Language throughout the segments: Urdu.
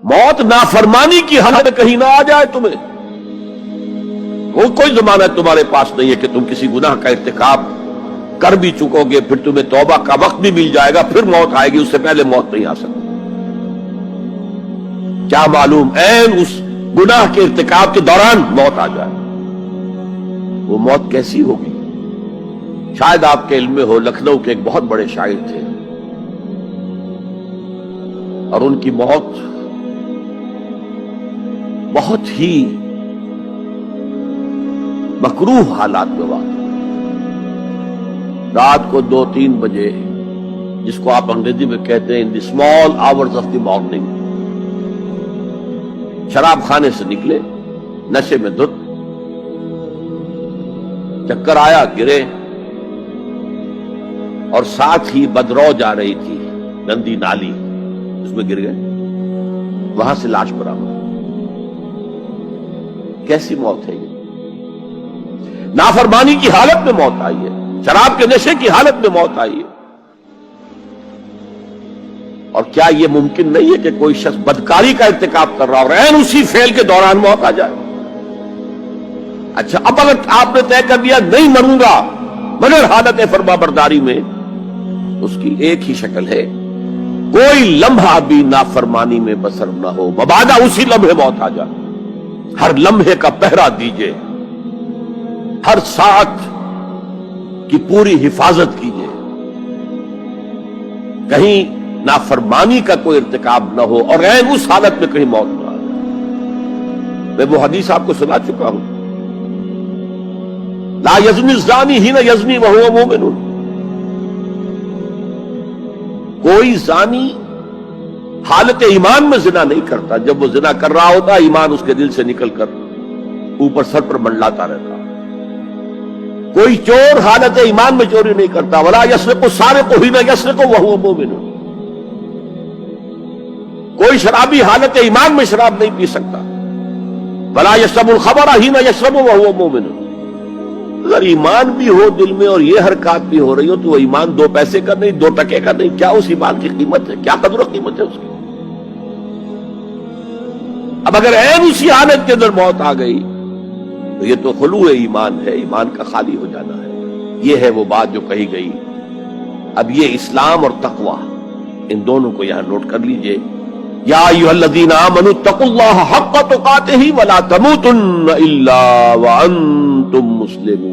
موت نافرمانی کی حالت میں کہیں نہ آ جائے تمہیں. وہ کوئی ضمانت تمہارے پاس نہیں ہے کہ تم کسی گناہ کا ارتکاب کر بھی چکو گے, پھر تمہیں توبہ کا وقت بھی مل جائے گا, پھر موت آئے گی, اس سے پہلے موت نہیں آ سکتی. کیا معلوم عین اس گناہ کے ارتکاب کے دوران موت آ جائے. وہ موت کیسی ہوگی؟ شاید آپ کے علم میں ہو, لکھنؤ کے ایک بہت بڑے شاعر تھے اور ان کی موت بہت ہی مکروہ حالات میں واقع. رات کو 2-3 بجے, جس کو آپ انگریزی میں کہتے ہیں in the small hours of the morning, شراب خانے سے نکلے, نشے میں دھت, چکر آیا, گرے, اور ساتھ ہی بدرو جا رہی تھی گندی نالی, اس میں گر گئے, وہاں سے لاش برآمد. کیسی موت ہے یہ؟ نافرمانی کی حالت میں موت آئی ہے, شراب کے نشے کی حالت میں موت آئی ہے. اور کیا یہ ممکن نہیں ہے کہ کوئی شخص بدکاری کا ارتکاب کر رہا اور عین اسی فعل کے دوران موت آ جائے؟ اچھا, اب اگر آپ نے طے کر دیا نہیں مروں گا مگر حالت فرما برداری میں, اس کی ایک ہی شکل ہے, کوئی لمحہ بھی نافرمانی میں بسر نہ ہو, مبادا اسی لمحے موت آ جائے. ہر لمحے کا پہرا دیجئے, ہر ساتھ کی پوری حفاظت کیجئے, کہیں نافرمانی کا کوئی ارتکاب نہ ہو اور عین اس حالت میں کہیں موت نہ آ جائے. میں وہ حدیث آپ کو سنا چکا ہوں, لا یزنی الزانی حین یزنی وہو مومن. کوئی زانی حالت ایمان میں زنا نہیں کرتا, جب وہ زنا کر رہا ہوتا ایمان اس کے دل سے نکل کر اوپر سر پر منڈلاتا رہتا. کوئی چور حالت ایمان میں چوری نہیں کرتا, ولا یسرق السارق حین یسرق وہو مومن. کوئی شرابی حالت ایمان میں شراب نہیں پی سکتا, ولا یشرب الخمر حین یشرب وہو مومن. اگر ایمان بھی ہو دل میں اور یہ حرکات بھی ہو رہی ہو تو وہ ایمان 2 پیسے کا نہیں, 2 ٹکے کا نہیں. کیا اس ایمان کی قیمت ہے؟ کیا قدر و قیمت ہے اس کی؟ اب اگر عین اسی حالت کے اندر موت آ گئی تو یہ تو خلوع ایمان ہے, ایمان کا خالی ہو جانا ہے. یہ ہے وہ بات جو کہی گئی. اب یہ اسلام اور تقوی, ان دونوں کو یہاں نوٹ کر لیجئے. یا ایھا الذین آمنوا اتقوا اللہ حق تقاتہ ولا تموتن الا وانتم مسلمون.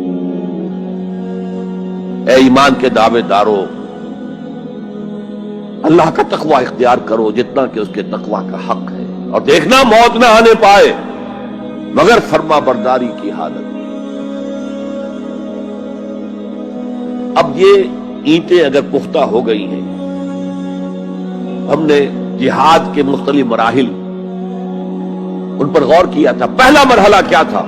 اے ایمان کے دعوے دارو, اللہ کا تقوی اختیار کرو جتنا کہ اس کے تقوی کا حق ہے, اور دیکھنا موت نہ آنے پائے مگر فرما برداری کی حالت. اب یہ اینٹیں اگر پختہ ہو گئی ہیں, ہم نے جہاد کے مختلف مراحل ان پر غور کیا تھا. پہلا مرحلہ کیا تھا؟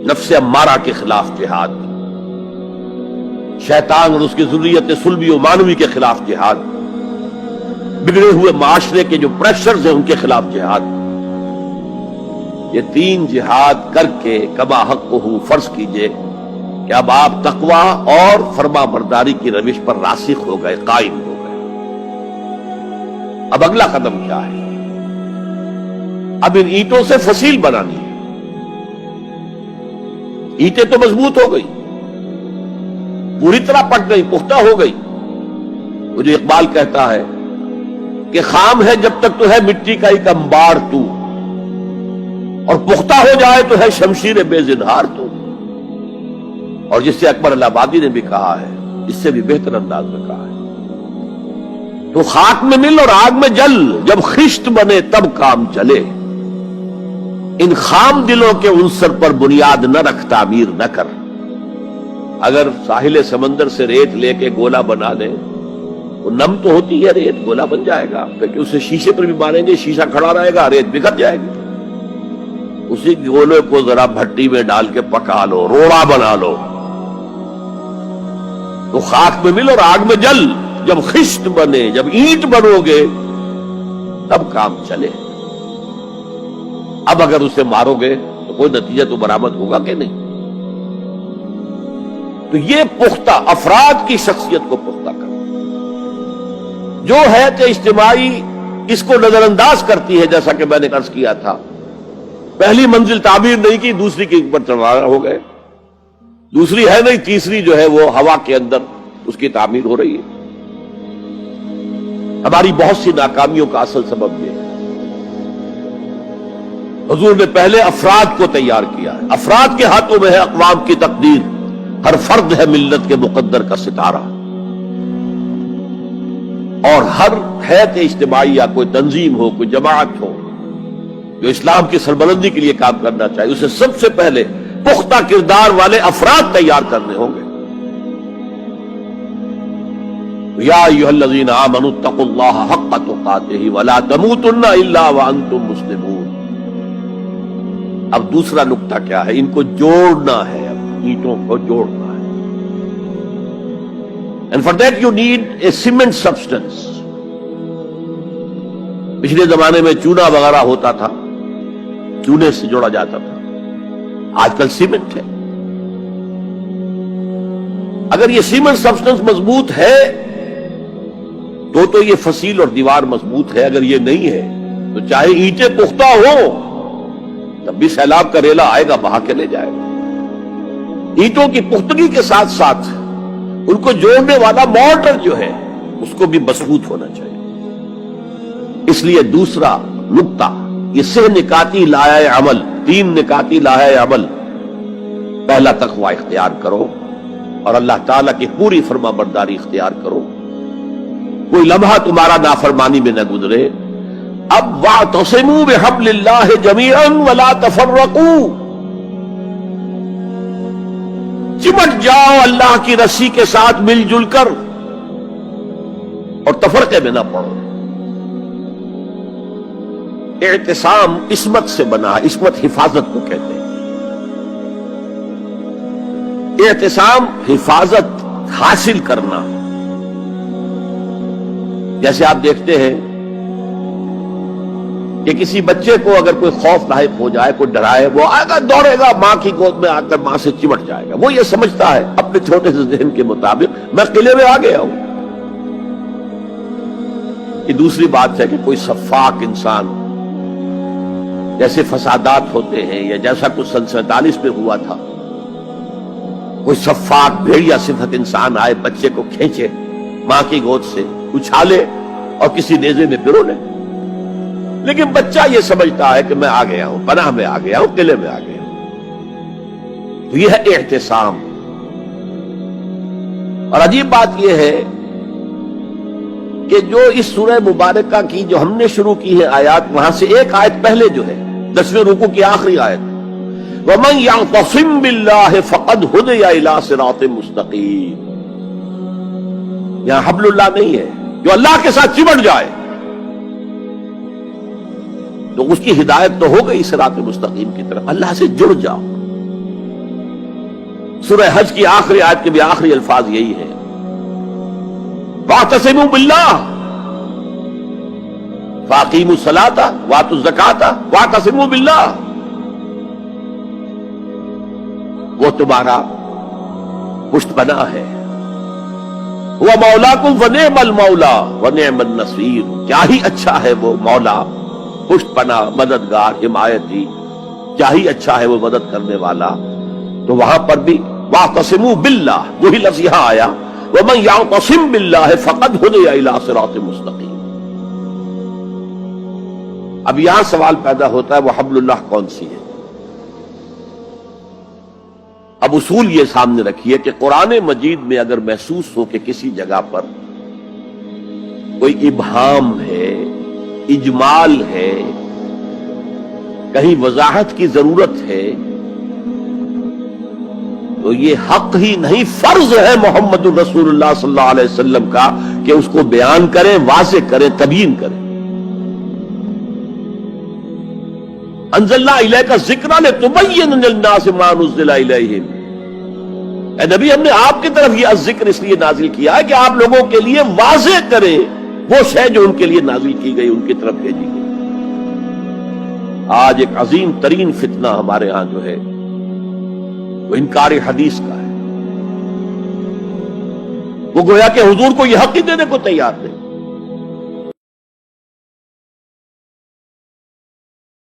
نفس امارہ کے خلاف جہاد, شیطان اور اس کی ذریت سلبی و مانوی کے خلاف جہاد, بگڑے ہوئے معاشرے کے جو پریشرز ہیں ان کے خلاف جہاد. یہ 3 جہاد کر کے کما حقہ فرض کیجئے کہ اب آپ تقوی اور فرما برداری کی روش پر راسخ ہو گئے, قائم ہو گئے. اب اگلا قدم کیا ہے؟ اب ان اینٹوں سے فصیل بنانی ہے. اینٹیں تو مضبوط ہو گئی, پوری طرح پٹ گئی, پختہ ہو گئی. وہ جو اقبال کہتا ہے کہ خام ہے جب تک تو ہے مٹی کا ایک انبار تو, اور پختہ ہو جائے تو ہے شمشیر بے زنہار تو. اور جس سے اکبر اللہ آبادی نے بھی کہا ہے, اس سے بھی بہتر انداز میں کہا ہے, تو خاک میں مل اور آگ میں جل, جب خشت بنے تب کام چلے. ان خام دلوں کے عنصر پر بنیاد نہ رکھ, تعمیر نہ کر. اگر ساحل سمندر سے ریت لے کے گولا بنا لیں, وہ نم تو ہوتی ہے ریت, گولا بن جائے گا, کیونکہ اسے شیشے پر بھی ماریں گے, شیشہ کھڑا رہے گا, ریت بکھر جائے گی. اسی گولے کو ذرا بھٹی میں ڈال کے پکا لو, روڑا بنا لو, تو خاک میں مل اور آگ میں جل, جب خشت بنے, جب اینٹ بنو گے تب کام چلے. اب اگر اسے مارو گے تو کوئی نتیجہ تو برآمد ہوگا کہ نہیں. تو یہ پختہ افراد کی شخصیت کو پختہ کرنا. جو حیات اجتماعی اس کو نظر انداز کرتی ہے، جیسا کہ میں نے عرض کیا تھا، پہلی منزل تعمیر نہیں کی، دوسری کے اوپر چڑھانا ہو گئے، دوسری ہے نہیں، تیسری جو ہے وہ ہوا کے اندر اس کی تعمیر ہو رہی ہے۔ ہماری بہت سی ناکامیوں کا اصل سبب یہ ہے۔ حضور نے پہلے افراد کو تیار کیا ہے، افراد کے ہاتھوں میں ہے اقوام کی تقدیر، ہر فرد ہے ملت کے مقدر کا ستارہ، اور ہر حیات اجتماعی یا کوئی تنظیم ہو، کوئی جماعت ہو جو اسلام کی سربلندی کے لیے کام کرنا چاہیے، اسے سب سے پہلے پختہ کردار والے افراد تیار کرنے ہوں گے۔ یا ایھا الذین آمنوا اتقوا اللہ حق تقاتہ ولا تموتن الا وانتم مسلمون۔ اب دوسرا نقطہ کیا ہے؟ ان کو جوڑنا ہے، اب اینٹوں کو جوڑنا ہے۔ And for that you need a cement substance۔ پچھلے زمانے میں چونا وغیرہ ہوتا تھا، چونے سے جوڑا جاتا تھا، آج کل سیمنٹ ہے۔ اگر یہ سیمنٹ سبسٹنس مضبوط ہے تو یہ فصیل اور دیوار مضبوط ہے، اگر یہ نہیں ہے تو چاہے اینٹیں پختہ ہو تب بھی سیلاب کا ریلا آئے گا، بہا کے لے جائے گا۔ اینٹوں کی پختگی کے ساتھ ساتھ ان کو جوڑنے والا مورٹر جو ہے اس کو بھی مضبوط ہونا چاہیے۔ اس لیے دوسرا نقطہ، یہ سہ نکاتی لائحہ عمل، 3 نکاتی لائحہ عمل۔ پہلا تقوی اختیار کرو اور اللہ تعالیٰ کی پوری فرما برداری اختیار کرو، کوئی لمحہ تمہارا نافرمانی میں نہ گزرے۔ اب وَاعْتَصِمُوا بِحَبْلِ اللَّهِ جَمِيعًا وَلَا تَفَرَّقُوا، چمٹ جاؤ اللہ کی رسی کے ساتھ مل جل کر اور تفرقے میں نہ پڑو۔ اعتصام عصمت سے بنا، عصمت حفاظت کو کہتے ہیں۔ اعتصام حفاظت حاصل کرنا۔ جیسے آپ دیکھتے ہیں کہ کسی بچے کو اگر کوئی خوف لاحق ہو جائے، کوئی ڈرائے، وہ آئے گا، دوڑے گا ماں کی گود میں آ کر ماں سے چمٹ جائے گا۔ وہ یہ سمجھتا ہے اپنے چھوٹے سے ذہن کے مطابق میں قلعے میں آ گیا ہوں۔ یہ دوسری بات ہے کہ کوئی شفاق انسان، جیسے فسادات ہوتے ہیں یا جیسا کچھ سن 47 میں ہوا تھا، کوئی شفاق بھیڑیا صفت انسان آئے، بچے کو کھینچے ماں کی گود سے، اچھالے اور کسی نیزے میں پرو لے۔ لیکن بچہ یہ سمجھتا ہے کہ میں آ گیا ہوں، پناہ میں آ گیا ہوں، قلعے میں آ گیا ہوں۔ تو یہ ہے اعتصام۔ اور عجیب بات یہ ہے کہ جو اس سورہ مبارکہ کی جو ہم نے شروع کی ہے آیات، وہاں سے ایک آیت پہلے جو ہے 10ویں رکوع کی آخری آیت، وَمَن يَعْتَصِم بِاللَّهِ فَقَدْ هُدِيَ إِلَىٰ صِرَاطٍ مُسْتَقِيمٍ۔ یہاں حبل اللہ نہیں ہے، جو اللہ کے ساتھ چمٹ جائے تو اس کی ہدایت تو ہو گئی صراط مستقیم کی طرف، اللہ سے جڑ جاؤ۔ سورہ حج کی آخری آیت کے بھی آخری الفاظ یہی ہے، وَاعْتَصِمُوا بِاللَّهِ فَأَقِیمُوا الصَّلَاةَ وَآتُوا الزَّکَاةَ وَاعْتَصِمُوا بِاللَّهِ۔ وہ تمہارا پشت پناہ ہے، وہ مولاکم ونعم المولا ونعم النصیر، کیا ہی اچھا ہے وہ مولا، پشت پناہ، مددگار، حمایتی، کیا ہی اچھا ہے وہ مدد کرنے والا۔ تو وہاں پر بھی واعتصموا باللہ، وہی لفظ یہاں آیا، ومن یعتصم باللہ فقد ہدی الی صراط مستقیم۔ اب یہاں سوال پیدا ہوتا ہے وہ حبل اللہ کون سی ہے؟ اب اصول یہ سامنے رکھیے کہ قرآن مجید میں اگر محسوس ہو کہ کسی جگہ پر کوئی ابہام ہے، اجمال ہے، کہیں وضاحت کی ضرورت ہے، تو یہ حق ہی نہیں فرض ہے محمد الرسول اللہ صلی اللہ علیہ وسلم کا کہ اس کو بیان کریں، واضح کریں، تبیین کریں۔ انزلنا الیک الذکر لتبین للناس ما نزل الیہم۔ اے نبی، ہم نے آپ کی طرف یہ ذکر اس لیے نازل کیا ہے کہ آپ لوگوں کے لیے واضح کریں وہ شے جو ان کے لیے نازل کی گئی، ان کی طرف بھیجی گئی۔ آج ایک عظیم ترین فتنہ ہمارے ہاں جو ہے وہ انکار حدیث کا ہے۔ وہ گویا کہ حضور کو یہ حق ہی دینے کو تیار نہیں۔